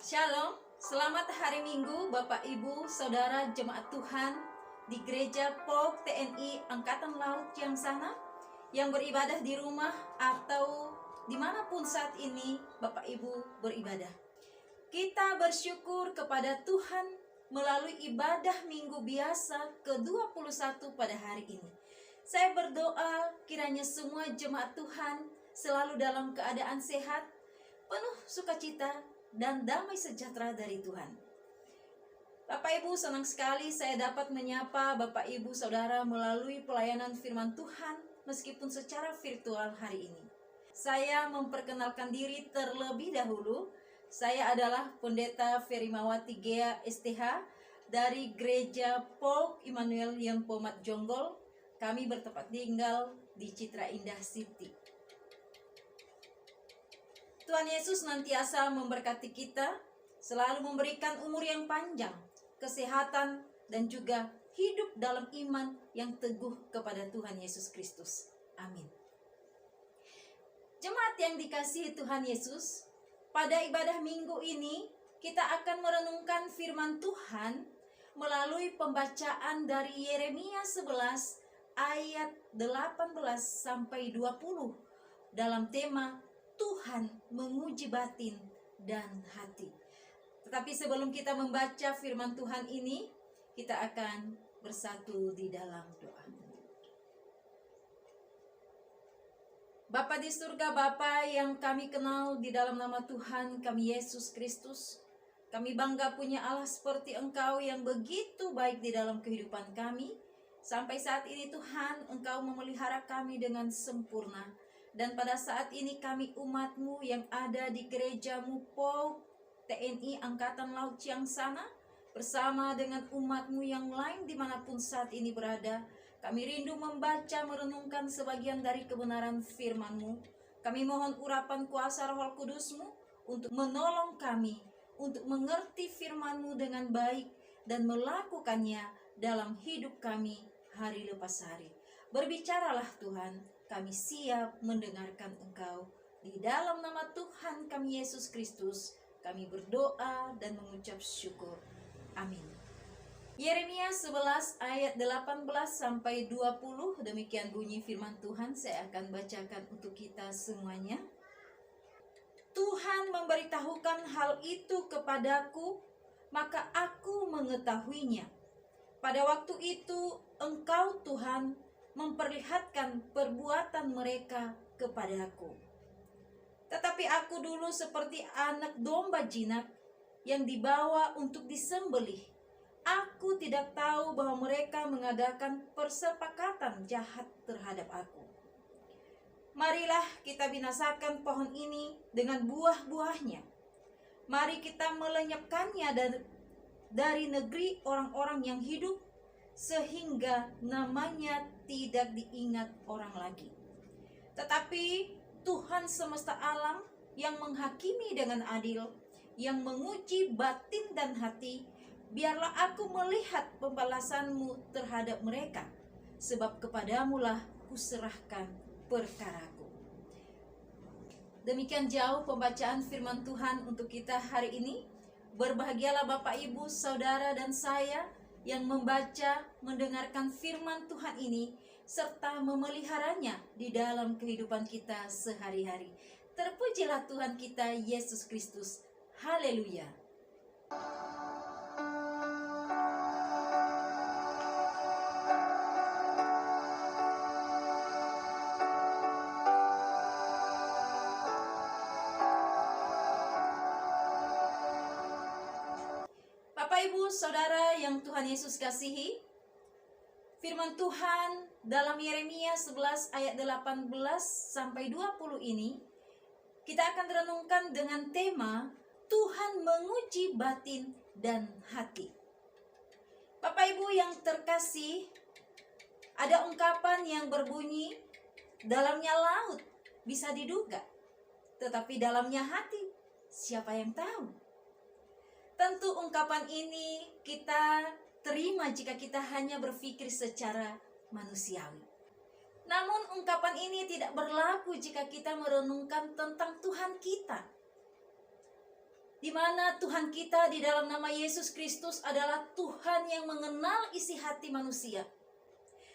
Shalom, selamat hari Minggu Bapak Ibu Saudara Jemaat Tuhan di Gereja POK TNI Angkatan Laut yang sana, yang beribadah di rumah atau dimanapun saat ini Bapak Ibu beribadah. Kita bersyukur kepada Tuhan melalui ibadah minggu biasa ke-21 pada hari ini. Saya berdoa kiranya semua jemaat Tuhan selalu dalam keadaan sehat, penuh sukacita dan damai sejahtera dari Tuhan. Bapak Ibu, senang sekali saya dapat menyapa Bapak Ibu Saudara melalui pelayanan firman Tuhan meskipun secara virtual hari ini. Saya memperkenalkan diri terlebih dahulu. Saya adalah Pendeta Ferimawati Gea STH dari Gereja POK Immanuel Yempomat Jonggol. Kami bertempat tinggal di Citra Indah City. Tuhan Yesus nantiasa memberkati kita, selalu memberikan umur yang panjang, kesehatan, dan juga hidup dalam iman yang teguh kepada Tuhan Yesus Kristus. Amin. Jemaat yang dikasihi Tuhan Yesus, pada ibadah minggu ini kita akan merenungkan firman Tuhan melalui pembacaan dari Yeremia 11 ayat 18 sampai 20 dalam tema Tuhan menguji batin dan hati. Tetapi sebelum kita membaca firman Tuhan ini, kita akan bersatu di dalam doa. Bapa di surga, Bapa yang kami kenal di dalam nama Tuhan kami Yesus Kristus, kami bangga punya Allah seperti Engkau yang begitu baik di dalam kehidupan kami. Sampai saat ini Tuhan, Engkau memelihara kami dengan sempurna. Dan pada saat ini kami umat-Mu yang ada di gereja-Mu POK TNI Angkatan Laut yang sana, bersama dengan umat-Mu yang lain dimanapun saat ini berada, kami rindu membaca merenungkan sebagian dari kebenaran firman-Mu. Kami mohon urapan kuasa Roh Kudus-Mu untuk menolong kami, untuk mengerti firman-Mu dengan baik dan melakukannya dalam hidup kami hari lepas hari. Berbicaralah Tuhan, kami siap mendengarkan Engkau. Di dalam nama Tuhan kami Yesus Kristus, kami berdoa dan mengucap syukur. Amin. Yeremia 11 ayat 18 sampai 20, demikian bunyi firman Tuhan. Saya akan bacakan untuk kita semuanya. Tuhan memberitahukan hal itu kepadaku, maka aku mengetahuinya. Pada waktu itu Engkau Tuhan memperlihatkan perbuatan mereka kepadaku. Tetapi aku dulu seperti anak domba jinak yang dibawa untuk disembelih. Aku tidak tahu bahwa mereka mengadakan persepakatan jahat terhadap aku. Marilah kita binasakan pohon ini dengan buah-buahnya. Mari kita melenyapkannya dari negeri orang-orang yang hidup, sehingga namanya tidak diingat orang lagi. Tetapi Tuhan semesta alam yang menghakimi dengan adil, yang menguji batin dan hati, biarlah aku melihat pembalasan-Mu terhadap mereka, sebab kepadamu-lah kuserahkan perkaraku. Demikian jauh pembacaan firman Tuhan untuk kita hari ini. Berbahagialah Bapak, Ibu, Saudara, dan saya yang membaca, mendengarkan firman Tuhan ini, serta memeliharanya di dalam kehidupan kita sehari-hari. Terpujilah Tuhan kita Yesus Kristus. Haleluya. Bapak, Ibu, Saudara yang Tuhan Yesus kasihi, firman Tuhan dalam Yeremia 11 ayat 18 sampai 20 ini kita akan renungkan dengan tema Tuhan menguji batin dan hati. Bapak Ibu yang terkasih, ada ungkapan yang berbunyi, dalamnya laut bisa diduga, tetapi dalamnya hati siapa yang tahu? Tentu ungkapan ini kita terima jika kita hanya berpikir secara manusiawi. Namun ungkapan ini tidak berlaku jika kita merenungkan tentang Tuhan kita. di mana Tuhan kita di dalam nama Yesus Kristus adalah Tuhan yang mengenal isi hati manusia.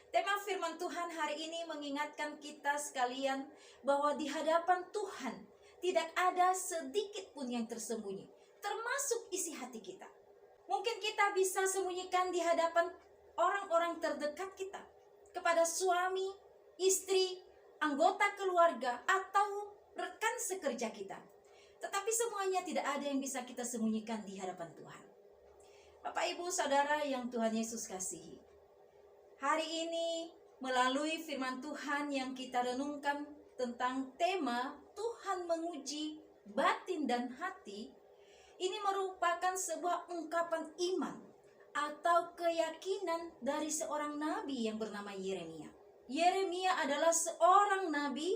Tema firman Tuhan hari ini mengingatkan kita sekalian bahwa di hadapan Tuhan tidak ada sedikit pun yang tersembunyi, termasuk isi hati kita. Mungkin kita bisa sembunyikan di hadapan orang-orang terdekat kita, kepada suami, istri, anggota keluarga, atau rekan sekerja kita. Tetapi semuanya tidak ada yang bisa kita sembunyikan di hadapan Tuhan. Bapak, Ibu, Saudara yang Tuhan Yesus kasihi, hari ini melalui firman Tuhan yang kita renungkan tentang tema Tuhan menguji batin dan hati, ini merupakan sebuah ungkapan iman atau keyakinan dari seorang nabi yang bernama Yeremia. Yeremia adalah seorang nabi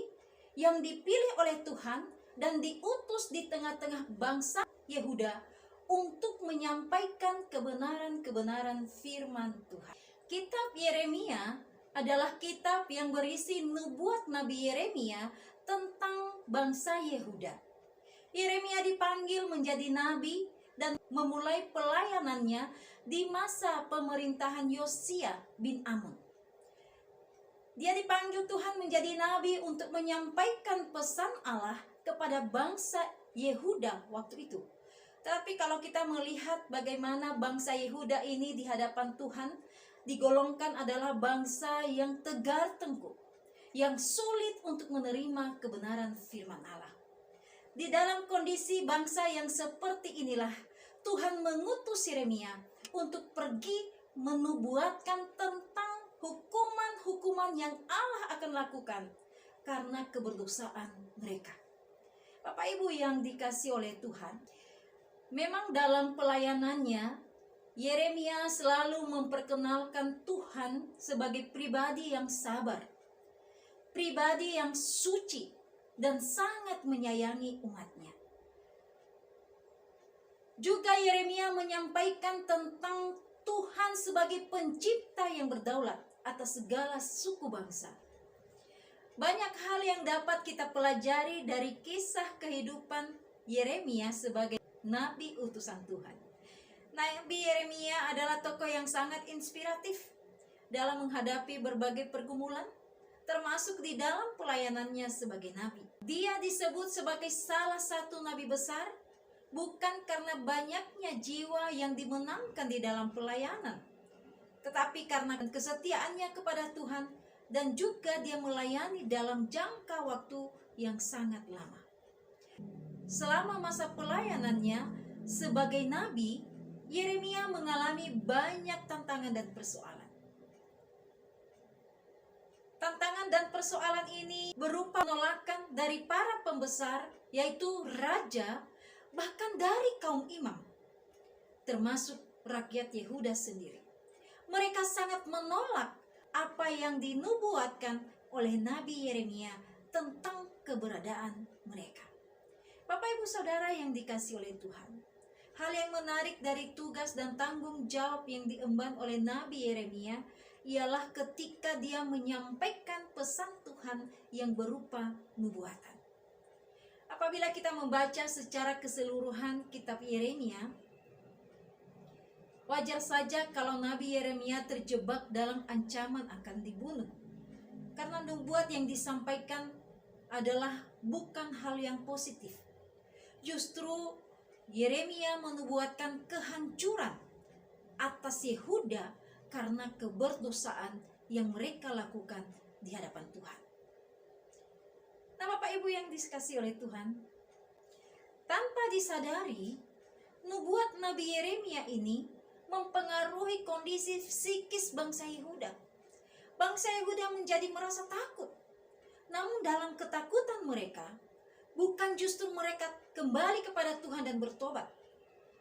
yang dipilih oleh Tuhan dan diutus di tengah-tengah bangsa Yehuda untuk menyampaikan kebenaran-kebenaran firman Tuhan. Kitab Yeremia adalah kitab yang berisi nubuat Nabi Yeremia tentang bangsa Yehuda. Yeremia dipanggil menjadi nabi dan memulai pelayanannya di masa pemerintahan Yosia bin Amun. Dia dipanggil Tuhan menjadi nabi untuk menyampaikan pesan Allah kepada bangsa Yehuda waktu itu. Tapi kalau kita melihat bagaimana bangsa Yehuda ini di hadapan Tuhan, digolongkan adalah bangsa yang tegar tengkuk, yang sulit untuk menerima kebenaran firman Allah. Di dalam kondisi bangsa yang seperti inilah, Tuhan mengutus Yeremia untuk pergi menubuatkan tentang hukuman-hukuman yang Allah akan lakukan karena keberdosaan mereka. Bapak Ibu yang dikasihi oleh Tuhan, memang dalam pelayanannya, Yeremia selalu memperkenalkan Tuhan sebagai pribadi yang sabar, pribadi yang suci, dan sangat menyayangi umatnya. Juga Yeremia menyampaikan tentang Tuhan sebagai pencipta yang berdaulat atas segala suku bangsa. Banyak hal yang dapat kita pelajari dari kisah kehidupan Yeremia sebagai nabi utusan Tuhan. Nabi Yeremia adalah tokoh yang sangat inspiratif dalam menghadapi berbagai pergumulan, termasuk di dalam pelayanannya sebagai nabi. Dia disebut sebagai salah satu nabi besar, bukan karena banyaknya jiwa yang dimenangkan di dalam pelayanan, tetapi karena kesetiaannya kepada Tuhan, dan juga dia melayani dalam jangka waktu yang sangat lama. Selama masa pelayanannya sebagai nabi, Yeremia mengalami banyak tantangan dan persoalan. Tantangan dan persoalan ini berupa penolakan dari para pembesar, yaitu raja, bahkan dari kaum imam, termasuk rakyat Yehuda sendiri. Mereka sangat menolak apa yang dinubuatkan oleh Nabi Yeremia tentang keberadaan mereka. Bapak, Ibu, Saudara yang dikasihi oleh Tuhan, hal yang menarik dari tugas dan tanggung jawab yang diemban oleh Nabi Yeremia ialah ketika dia menyampaikan pesan Tuhan yang berupa nubuatan. Apabila kita membaca secara keseluruhan kitab Yeremia, wajar saja kalau Nabi Yeremia terjebak dalam ancaman akan dibunuh. Karena nubuat yang disampaikan adalah bukan hal yang positif. Justru Yeremia menubuatkan kehancuran atas Yehuda karena keberdosaan yang mereka lakukan di hadapan Tuhan. Nah, Bapak Ibu yang dikasihi oleh Tuhan, tanpa disadari, nubuat Nabi Yeremia ini mempengaruhi kondisi psikis bangsa Yehuda. Bangsa Yehuda menjadi merasa takut. Namun dalam ketakutan mereka, bukan justru mereka kembali kepada Tuhan dan bertobat.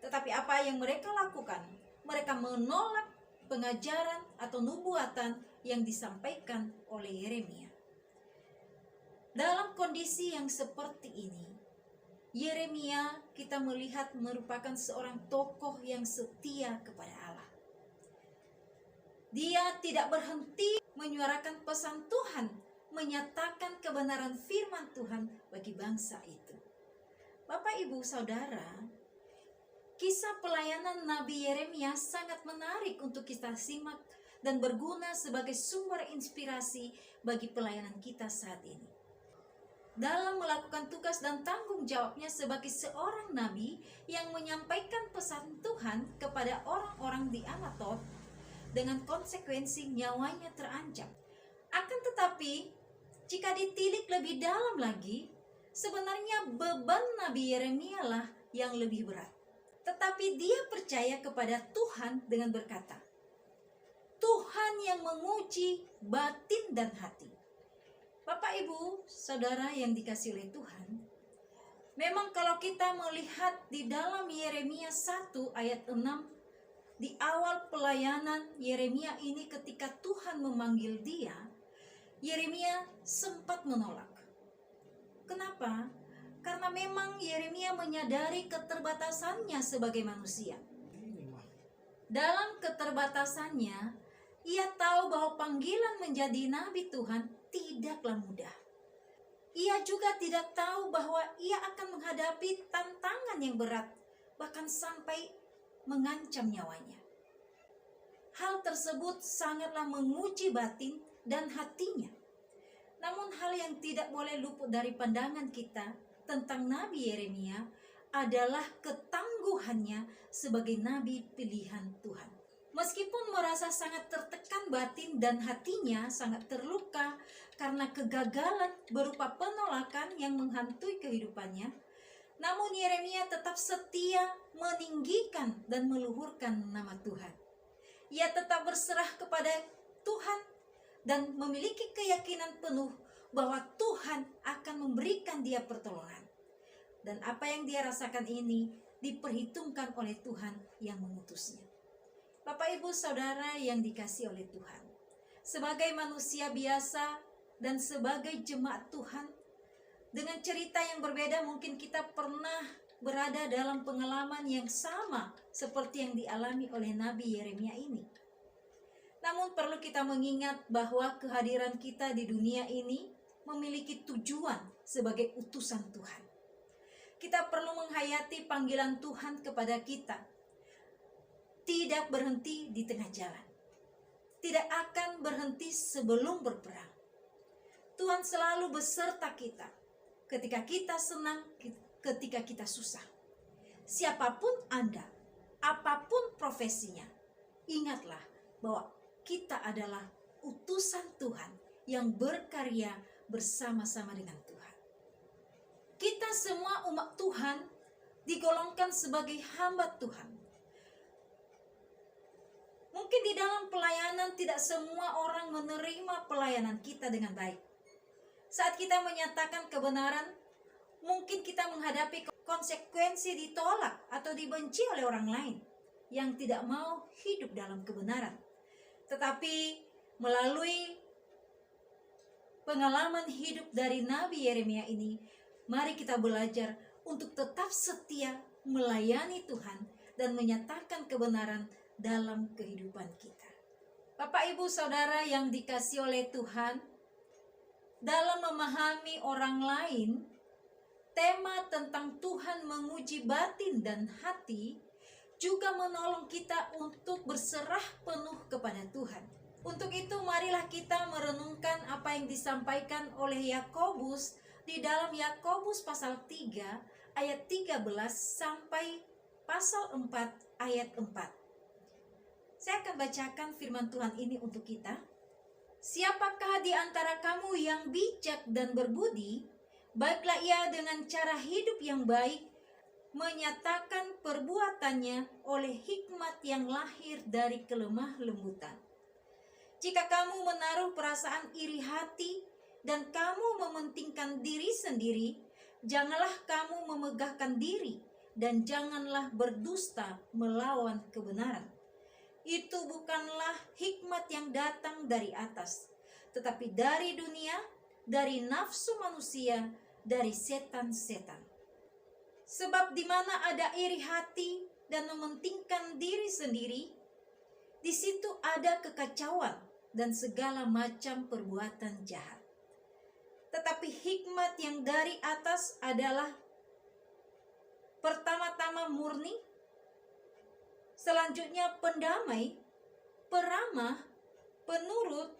Tetapi apa yang mereka lakukan? Mereka menolak pengajaran atau nubuatan yang disampaikan oleh Yeremia. Dalam kondisi yang seperti ini, Yeremia kita melihat merupakan seorang tokoh yang setia kepada Allah. Dia tidak berhenti menyuarakan pesan Tuhan, menyatakan kebenaran firman Tuhan bagi bangsa itu. Bapak, Ibu, Saudara, Kisah pelayanan Nabi Yeremia sangat menarik untuk kita simak dan berguna sebagai sumber inspirasi bagi pelayanan kita saat ini. Dalam melakukan tugas dan tanggung jawabnya sebagai seorang nabi yang menyampaikan pesan Tuhan kepada orang-orang di Anatot, dengan konsekuensi nyawanya terancam. Akan tetapi, jika ditilik lebih dalam lagi, sebenarnya beban Nabi Yeremia lah yang lebih berat. Tetapi dia percaya kepada Tuhan dengan berkata, Tuhan yang menguji batin dan hati. Bapak, Ibu, Saudara yang dikasihi oleh Tuhan, memang kalau kita melihat di dalam Yeremia 1 ayat 6, di awal pelayanan Yeremia ini ketika Tuhan memanggil dia, Yeremia sempat menolak. Kenapa? Karena memang Yeremia menyadari keterbatasannya sebagai manusia. Dalam keterbatasannya, ia tahu bahwa panggilan menjadi nabi Tuhan tidaklah mudah. Ia juga tidak tahu bahwa ia akan menghadapi tantangan yang berat, bahkan sampai mengancam nyawanya. Hal tersebut sangatlah menguji batin dan hatinya. Namun hal yang tidak boleh luput dari pandangan kita tentang Nabi Yeremia adalah ketangguhannya sebagai nabi pilihan Tuhan. Meskipun merasa sangat tertekan batin dan hatinya sangat terluka karena kegagalan berupa penolakan yang menghantui kehidupannya, namun Yeremia tetap setia meninggikan dan meluhurkan nama Tuhan. Ia tetap berserah kepada Tuhan dan memiliki keyakinan penuh bahwa Tuhan akan memberikan dia pertolongan. Dan apa yang dia rasakan ini diperhitungkan oleh Tuhan yang mengutusnya. Bapak, Ibu, Saudara yang dikasihi oleh Tuhan, sebagai manusia biasa dan sebagai jemaat Tuhan, dengan cerita yang berbeda mungkin kita pernah berada dalam pengalaman yang sama seperti yang dialami oleh Nabi Yeremia ini. Namun perlu kita mengingat bahwa kehadiran kita di dunia ini memiliki tujuan sebagai utusan Tuhan. Kita perlu menghayati panggilan Tuhan kepada kita. Tidak berhenti di tengah jalan. Tidak akan berhenti sebelum berperang. Tuhan selalu beserta kita. Ketika kita senang, ketika kita susah. Siapapun Anda, apapun profesinya, ingatlah bahwa kita adalah utusan Tuhan yang berkarya bersama-sama dengan Tuhan. Kita semua umat Tuhan digolongkan sebagai hamba Tuhan. Mungkin di dalam pelayanan tidak semua orang menerima pelayanan kita dengan baik. Saat kita menyatakan kebenaran, mungkin kita menghadapi konsekuensi ditolak atau dibenci oleh orang lain yang tidak mau hidup dalam kebenaran. Tetapi melalui pengalaman hidup dari Nabi Yeremia ini, mari kita belajar untuk tetap setia melayani Tuhan dan menyatakan kebenaran dalam kehidupan kita. Bapak, Ibu, Saudara yang dikasihi oleh Tuhan, dalam memahami orang lain, tema tentang Tuhan menguji batin dan hati juga menolong kita untuk berserah penuh kepada Tuhan. Untuk itu marilah kita merenungkan apa yang disampaikan oleh Yakobus di dalam Yakobus pasal 3 ayat 13 sampai pasal 4 ayat 4. Saya akan bacakan firman Tuhan ini untuk kita. Siapakah di antara kamu yang bijak dan berbudi, baiklah ia dengan cara hidup yang baik, menyatakan perbuatannya oleh hikmat yang lahir dari kelemah lembutan. Jika kamu menaruh perasaan iri hati dan kamu mementingkan diri sendiri, janganlah kamu memegahkan diri dan janganlah berdusta melawan kebenaran. Itu bukanlah hikmat yang datang dari atas, tetapi dari dunia, dari nafsu manusia, dari setan-setan. Sebab di mana ada iri hati dan mementingkan diri sendiri, di situ ada kekacauan dan segala macam perbuatan jahat. Tetapi hikmat yang dari atas adalah pertama-tama murni, Selanjutnya pendamai, peramah, penurut,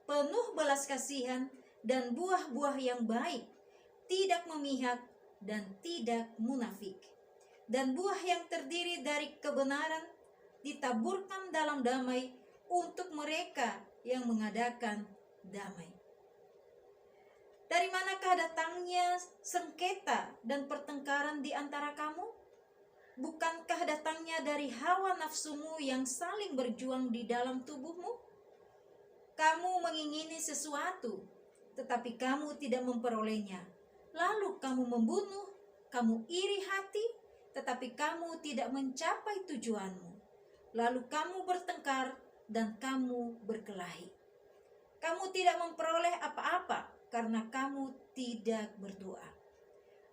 penuh belas kasihan, dan buah-buah yang baik, tidak memihak dan tidak munafik. Dan buah yang terdiri dari kebenaran ditaburkan dalam damai untuk mereka yang mengadakan damai. Dari manakah datangnya sengketa dan pertengkaran di antara kamu? Bukankah datangnya dari hawa nafsumu yang saling berjuang di dalam tubuhmu? Kamu mengingini sesuatu, tetapi kamu tidak memperolehnya. Lalu kamu membunuh, kamu iri hati, tetapi kamu tidak mencapai tujuanmu. Lalu kamu bertengkar dan kamu berkelahi. Kamu tidak memperoleh apa-apa karena kamu tidak berdoa.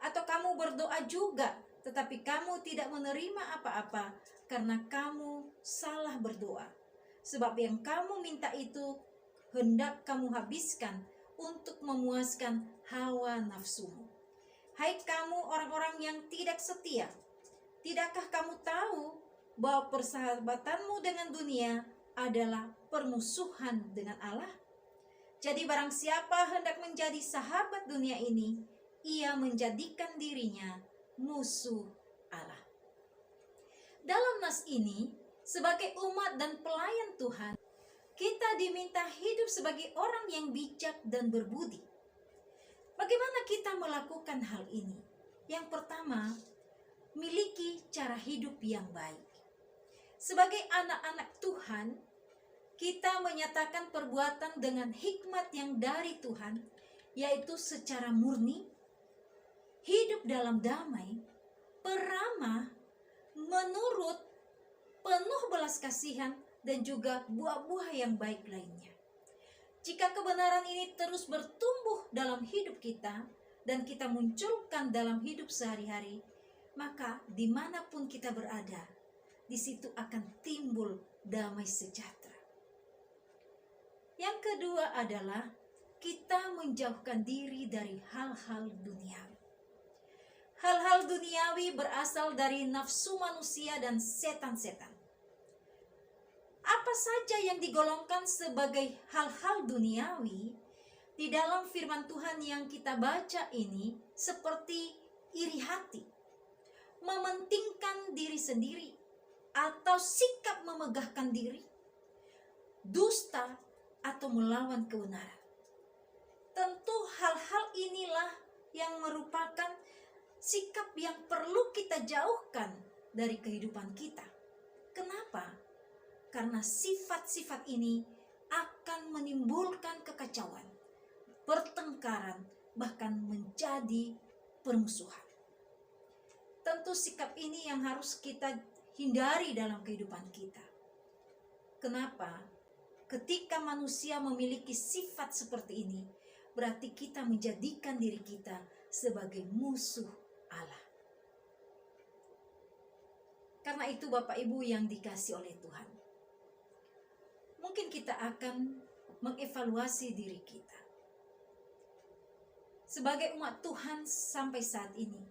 Atau kamu berdoa juga, tetapi kamu tidak menerima apa-apa karena kamu salah berdoa. Sebab yang kamu minta itu hendak kamu habiskan untuk memuaskan hawa nafsumu. Hai kamu orang-orang yang tidak setia, tidakkah kamu tahu bahwa persahabatanmu dengan dunia adalah permusuhan dengan Allah? Jadi barang siapa hendak menjadi sahabat dunia ini, ia menjadikan dirinya musuh Allah. Dalam nas ini, sebagai umat dan pelayan Tuhan, kita diminta hidup sebagai orang yang bijak dan berbudi. Bagaimana kita melakukan hal ini? Yang pertama, miliki cara hidup yang baik. Sebagai anak-anak Tuhan, kita menyatakan perbuatan dengan hikmat yang dari Tuhan, yaitu secara murni, hidup dalam damai, peramah, menurut, penuh belas kasihan, dan juga buah-buah yang baik lainnya. Jika kebenaran ini terus bertumbuh dalam hidup kita, dan kita munculkan dalam hidup sehari-hari, maka dimanapun kita berada, di situ akan timbul damai sejahtera. Yang kedua adalah kita menjauhkan diri dari hal-hal duniawi. Hal-hal duniawi berasal dari nafsu manusia dan setan-setan. Apa saja yang digolongkan sebagai hal-hal duniawi di dalam firman Tuhan yang kita baca ini seperti iri hati, mementingkan diri sendiri, atau sikap memegahkan diri, dusta, atau melawan kebenaran. Tentu hal-hal inilah yang merupakan sikap yang perlu kita jauhkan dari kehidupan kita. Kenapa? Karena sifat-sifat ini akan menimbulkan kekacauan, pertengkaran, bahkan menjadi permusuhan. Tentu sikap ini yang harus kita hindari dalam kehidupan kita. Kenapa? Ketika manusia memiliki sifat seperti ini, berarti kita menjadikan diri kita sebagai musuh Allah. Karena itu Bapak Ibu yang dikasih oleh Tuhan, mungkin kita akan mengevaluasi diri kita. Sebagai umat Tuhan sampai saat ini,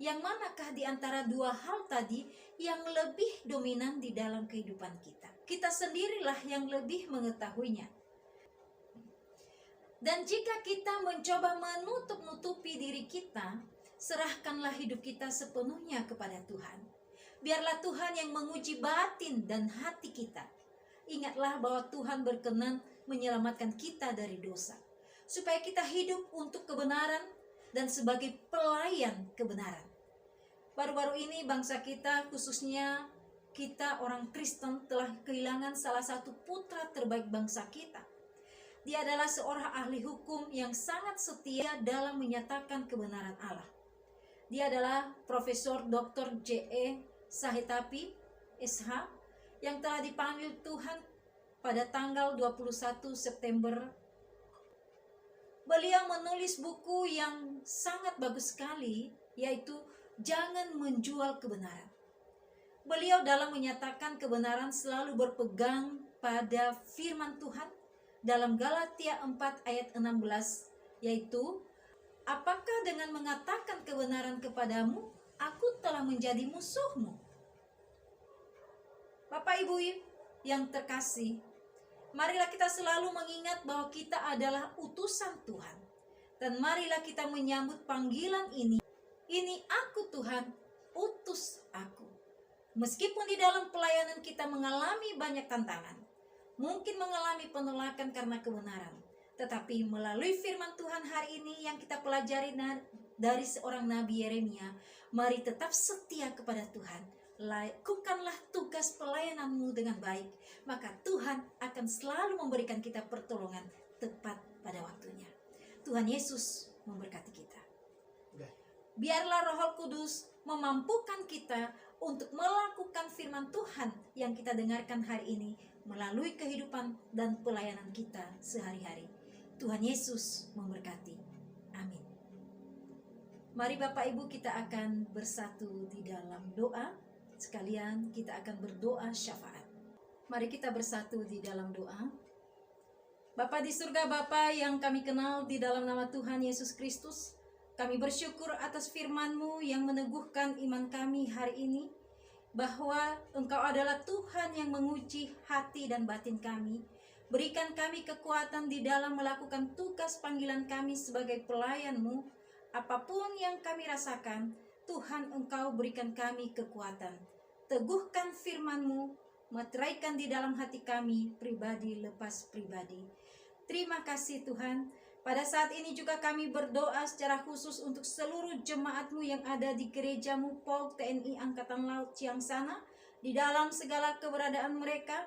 yang manakah di antara dua hal tadi yang lebih dominan di dalam kehidupan kita? Kita sendirilah yang lebih mengetahuinya. Dan jika kita mencoba menutup-nutupi diri kita, serahkanlah hidup kita sepenuhnya kepada Tuhan. Biarlah Tuhan yang menguji batin dan hati kita. Ingatlah bahwa Tuhan berkenan menyelamatkan kita dari dosa, supaya kita hidup untuk kebenaran dan sebagai pelayan kebenaran. Baru-baru ini bangsa kita, khususnya kita orang Kristen, telah kehilangan salah satu putra terbaik bangsa kita. Dia adalah seorang ahli hukum yang sangat setia dalam menyatakan kebenaran Allah. Dia adalah Profesor Dr. J.E. Sahetapi, SH, yang telah dipanggil Tuhan pada tanggal 21 September. Beliau menulis buku yang sangat bagus sekali, yaitu Jangan Menjual Kebenaran. Beliau dalam menyatakan kebenaran selalu berpegang pada firman Tuhan dalam Galatia 4 ayat 16, yaitu, apakah dengan mengatakan kebenaran kepadamu, aku telah menjadi musuhmu? Bapak Ibu yang terkasih, marilah kita selalu mengingat bahwa kita adalah utusan Tuhan. Dan marilah kita menyambut panggilan ini. Ini aku Tuhan, utus aku. Meskipun di dalam pelayanan kita mengalami banyak tantangan, mungkin mengalami penolakan karena kebenaran, tetapi melalui firman Tuhan hari ini yang kita pelajari dari seorang Nabi Yeremia, mari tetap setia kepada Tuhan. Lakukanlah tugas pelayananmu dengan baik, maka Tuhan akan selalu memberikan kita pertolongan tepat pada waktunya. Tuhan Yesus memberkati kita. Biarlah Roh Kudus memampukan kita untuk melakukan firman Tuhan yang kita dengarkan hari ini melalui kehidupan dan pelayanan kita sehari-hari. Tuhan Yesus memberkati. Amin. Mari Bapak Ibu, kita akan bersatu di dalam doa. Sekalian kita akan berdoa syafaat. Mari kita bersatu di dalam doa. Bapa di surga, Bapa yang kami kenal di dalam nama Tuhan Yesus Kristus, kami bersyukur atas firman-Mu yang meneguhkan iman kami hari ini, bahwa Engkau adalah Tuhan yang menguji hati dan batin kami. Berikan kami kekuatan di dalam melakukan tugas panggilan kami sebagai pelayan-Mu. Apapun yang kami rasakan, Tuhan Engkau berikan kami kekuatan. Teguhkan firman-Mu, meteraikan di dalam hati kami, pribadi lepas pribadi. Terima kasih Tuhan. Pada saat ini juga kami berdoa secara khusus untuk seluruh jemaat-Mu yang ada di gereja-Mu Polk TNI Angkatan Laut Ciangsana. Di dalam segala keberadaan mereka,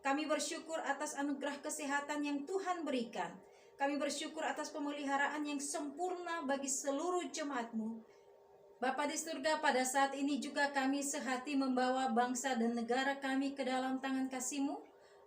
kami bersyukur atas anugerah kesehatan yang Tuhan berikan. Kami bersyukur atas pemeliharaan yang sempurna bagi seluruh jemaat-Mu. Bapa di surga, pada saat ini juga kami sehati membawa bangsa dan negara kami ke dalam tangan kasih-Mu.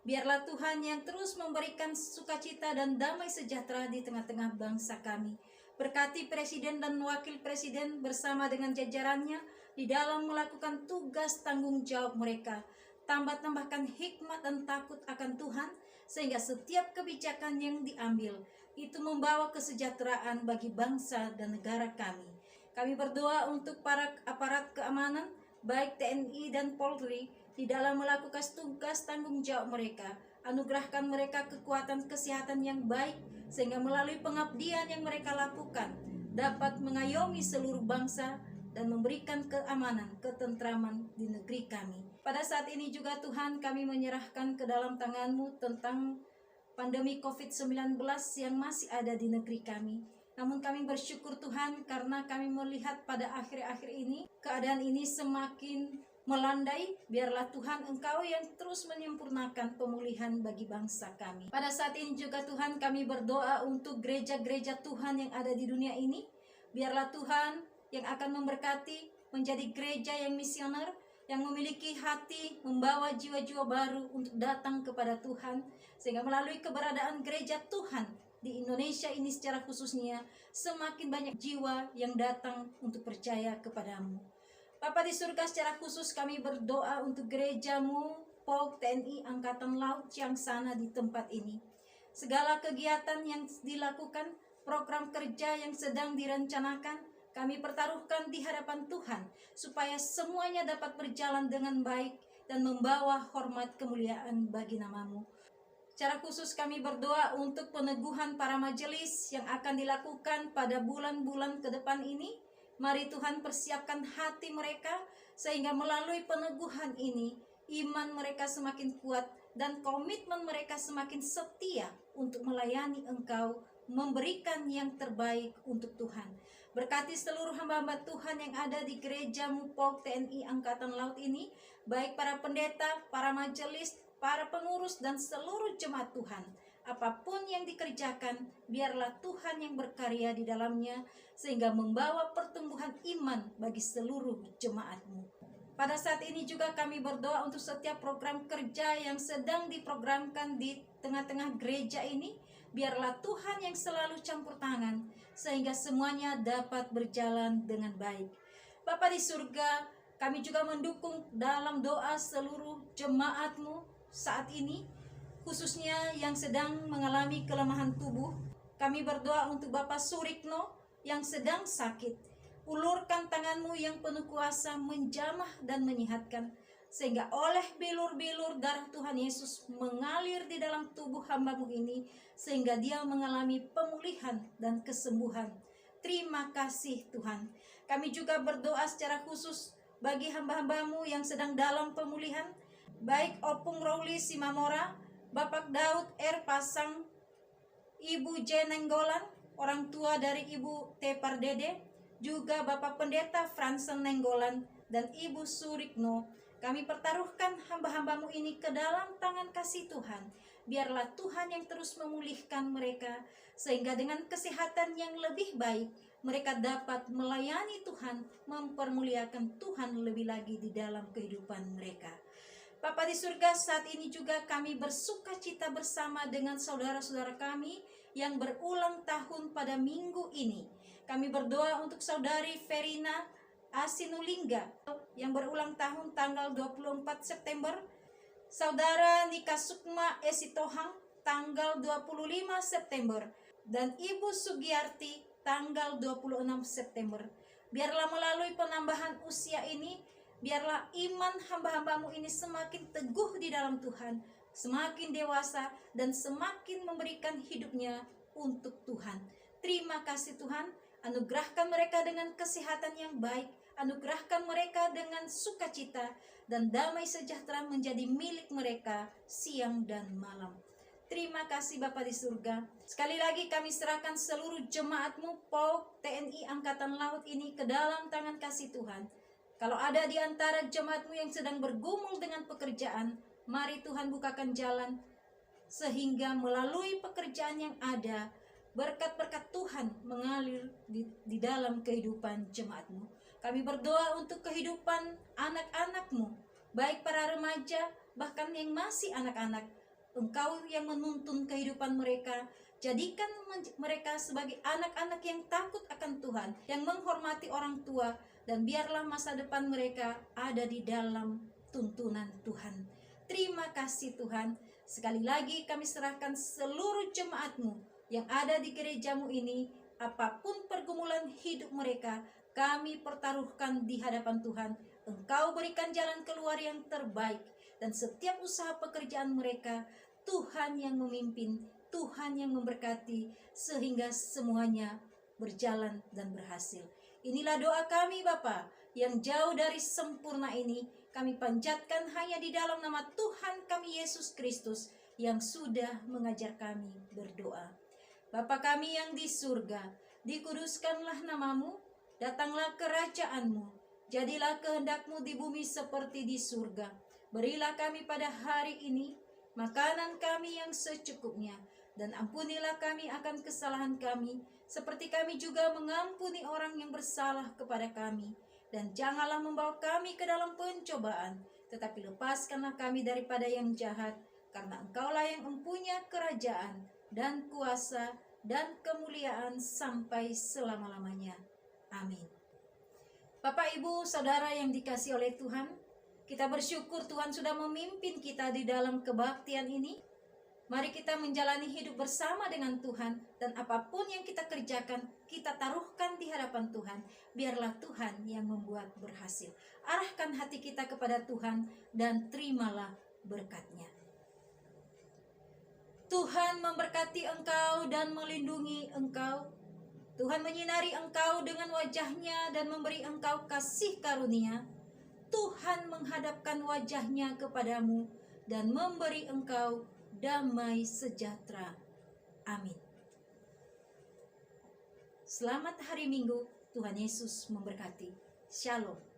Biarlah Tuhan yang terus memberikan sukacita dan damai sejahtera di tengah-tengah bangsa kami. Berkati Presiden dan Wakil Presiden bersama dengan jajarannya di dalam melakukan tugas tanggung jawab mereka. Tambahkan hikmat dan takut akan Tuhan, sehingga setiap kebijakan yang diambil itu membawa kesejahteraan bagi bangsa dan negara kami. Kami berdoa untuk para aparat keamanan, baik TNI dan Polri, di dalam melakukan tugas tanggung jawab mereka. Anugerahkan mereka kekuatan kesehatan yang baik, sehingga melalui pengabdian yang mereka lakukan dapat mengayomi seluruh bangsa dan memberikan keamanan, ketentraman di negeri kami. Pada saat ini juga Tuhan, kami menyerahkan ke dalam tangan-Mu tentang pandemi COVID-19 yang masih ada di negeri kami. Namun kami bersyukur Tuhan, karena kami melihat pada akhir-akhir ini keadaan ini semakin melandai. Biarlah Tuhan Engkau yang terus menyempurnakan pemulihan bagi bangsa kami. Pada saat ini juga Tuhan, kami berdoa untuk gereja-gereja Tuhan yang ada di dunia ini. Biarlah Tuhan yang akan memberkati menjadi gereja yang misioner, yang memiliki hati membawa jiwa-jiwa baru untuk datang kepada Tuhan, sehingga melalui keberadaan gereja Tuhan di Indonesia ini secara khususnya, semakin banyak jiwa yang datang untuk percaya kepadamu. Bapa di surga, secara khusus kami berdoa untuk gereja-Mu Polk TNI Angkatan Laut Ciangsana di tempat ini. Segala kegiatan yang dilakukan, program kerja yang sedang direncanakan, kami pertaruhkan di hadapan Tuhan, supaya semuanya dapat berjalan dengan baik dan membawa hormat kemuliaan bagi nama-Mu. Secara khusus kami berdoa untuk peneguhan para majelis yang akan dilakukan pada bulan-bulan ke depan ini. Mari Tuhan persiapkan hati mereka, sehingga melalui peneguhan ini, iman mereka semakin kuat dan komitmen mereka semakin setia untuk melayani Engkau, memberikan yang terbaik untuk Tuhan. Berkati seluruh hamba-hamba Tuhan yang ada di gereja-Mu Polk TNI Angkatan Laut ini, baik para pendeta, para majelis, para pengurus, dan seluruh jemaat Tuhan. Apapun yang dikerjakan, biarlah Tuhan yang berkarya di dalamnya, sehingga membawa pertumbuhan iman bagi seluruh jemaat-Mu. Pada saat ini juga kami berdoa untuk setiap program kerja yang sedang diprogramkan di tengah-tengah gereja ini. Biarlah Tuhan yang selalu campur tangan, sehingga semuanya dapat berjalan dengan baik. Bapa di surga, kami juga mendukung dalam doa seluruh jemaat-Mu saat ini, khususnya yang sedang mengalami kelemahan tubuh. Kami berdoa untuk Bapak Surikno yang sedang sakit. Ulurkan tangan-Mu yang penuh kuasa menjamah dan menyehatkan. sehingga oleh bilur-bilur darah Tuhan Yesus mengalir di dalam tubuh hamba-Mu ini, sehingga dia mengalami pemulihan dan kesembuhan. Terima kasih Tuhan. Kami juga berdoa secara khusus bagi hamba-hamba-Mu yang sedang dalam pemulihan, baik Opung Rowli Simamora, Bapak Daud R. Pasang, Ibu J. Nenggolan, orang tua dari Ibu T. Pardede, juga Bapak Pendeta Fransen Nenggolan dan Ibu Surikno. Kami pertaruhkan hamba-hamba-Mu ini ke dalam tangan kasih Tuhan. Biarlah Tuhan yang terus memulihkan mereka, sehingga dengan kesehatan yang lebih baik, mereka dapat melayani Tuhan, mempermuliakan Tuhan lebih lagi di dalam kehidupan mereka. Bapa di surga, saat ini juga kami bersuka cita bersama dengan saudara-saudara kami yang berulang tahun pada minggu ini. Kami berdoa untuk saudari Verina Asinulingga yang berulang tahun tanggal 24 September, saudara Nika Sukma Esitohang tanggal 25 September, dan Ibu Sugiyarti tanggal 26 September. Biarlah melalui penambahan usia ini, biarlah iman hamba-hamba-Mu ini semakin teguh di dalam Tuhan, semakin dewasa, dan semakin memberikan hidupnya untuk Tuhan. Terima kasih Tuhan, anugerahkan mereka dengan kesehatan yang baik, anugerahkan mereka dengan sukacita, dan damai sejahtera menjadi milik mereka siang dan malam. Terima kasih Bapa di surga. Sekali lagi kami serahkan seluruh jemaat-Mu PAUK TNI Angkatan Laut ini ke dalam tangan kasih Tuhan. Kalau ada di antara jemaat-Mu yang sedang bergumul dengan pekerjaan, mari Tuhan bukakan jalan, sehingga melalui pekerjaan yang ada, berkat-berkat Tuhan mengalir di dalam kehidupan jemaat-Mu. Kami berdoa untuk kehidupan anak-anak-Mu, baik para remaja, bahkan yang masih anak-anak. Engkau yang menuntun kehidupan mereka. Jadikan mereka sebagai anak-anak yang takut akan Tuhan, yang menghormati orang tua, dan biarlah masa depan mereka ada di dalam tuntunan Tuhan. Terima kasih Tuhan. Sekali lagi kami serahkan seluruh jemaat-Mu yang ada di gereja-Mu ini, apapun pergumulan hidup mereka, kami pertaruhkan di hadapan Tuhan. Engkau berikan jalan keluar yang terbaik, dan setiap usaha pekerjaan mereka, Tuhan yang memimpin, Tuhan yang memberkati, sehingga semuanya berjalan dan berhasil. Inilah doa kami Bapa, yang jauh dari sempurna ini, kami panjatkan hanya di dalam nama Tuhan kami Yesus Kristus, yang sudah mengajar kami berdoa. Bapa kami yang di surga, dikuduskanlah nama-Mu, datanglah kerajaan-Mu, jadilah kehendak-Mu di bumi seperti di surga. Berilah kami pada hari ini makanan kami yang secukupnya, dan ampunilah kami akan kesalahan kami, seperti kami juga mengampuni orang yang bersalah kepada kami. Dan janganlah membawa kami ke dalam pencobaan, tetapi lepaskanlah kami daripada yang jahat, karena Engkaulah yang mempunyai kerajaan dan kuasa dan kemuliaan sampai selama-lamanya. Amin. Bapak, Ibu, Saudara yang dikasihi oleh Tuhan, kita bersyukur Tuhan sudah memimpin kita di dalam kebaktian ini. Mari kita menjalani hidup bersama dengan Tuhan, dan apapun yang kita kerjakan, kita taruhkan di hadapan Tuhan. Biarlah Tuhan yang membuat berhasil. Arahkan hati kita kepada Tuhan dan terimalah berkat-Nya. Tuhan memberkati engkau dan melindungi engkau. Tuhan menyinari engkau dengan wajah-Nya dan memberi engkau kasih karunia. Tuhan menghadapkan wajah-Nya kepadamu dan memberi engkau damai sejahtera. Amin. Selamat hari Minggu. Tuhan Yesus memberkati. Shalom.